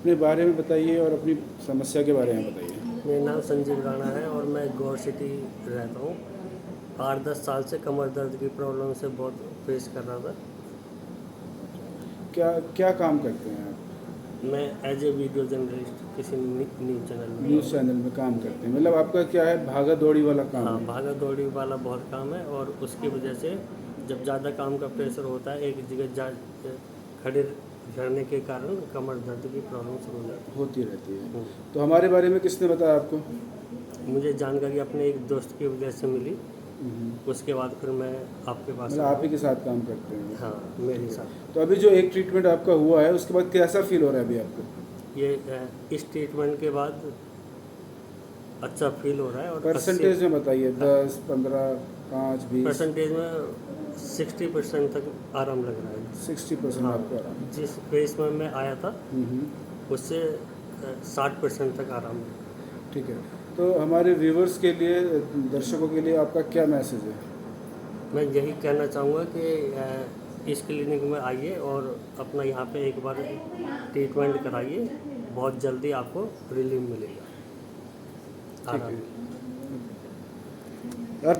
अपने बारे में बताइए और अपनी समस्या के बारे में बताइए। मेरा नाम संजीव राणा है और मैं गौर सिटी रहता हूँ। 8-10 साल से कमर दर्द की प्रॉब्लम से बहुत फेस कर रहा था। क्या क्या काम करते हैं आप? मैं एज ए वीडियो जर्नलिस्ट किसी न्यूज़ चैनल में न्यूज़ चैनल में काम करते हैं, मतलब आपका क्या है, भागा दौड़ी वाला काम हाँ, है? भागा दौड़ी वाला बहुत काम है और उसकी वजह से जब ज़्यादा काम का प्रेशर होता है एक जगह खड़े रहने के कारण कमर दर्द की प्रॉब्लम शुरू हो जाती होती रहती है। है। तो हमारे बारे में किसने बताया आपको? मुझे जानकारी अपने एक दोस्त की वजह से मिली। हम्म। उसके बाद फिर मैं आपके पास मतलब आया। आप ही के साथ काम करते हैं? हाँ, मेरे साथ। तो अभी जो एक ट्रीटमेंट आपका हुआ है उसके बाद कैसा फील हो रहा है अभी आपको? इस ट्रीटमेंट के बाद अच्छा फील हो रहा है और परसेंटेज में बताइए, 10, 15, 5, 20? परसेंटेज में 60% तक आराम लग रहा है। 60% हाँ, आपको आराम है। जिस फेस में मैं आया था हम्म। उससे 60% तक आराम है। ठीक है। तो हमारे व्यूवर्स के लिए, दर्शकों के लिए आपका क्या मैसेज है? मैं यही कहना चाहूँगा कि इस क्लिनिक में आइए और अपना यहाँ पे एक बार ट्रीटमेंट कराइए। बहुत जल्दी आपको रिलीफ मिलेगा, ठीक आराम है। मिलेगा।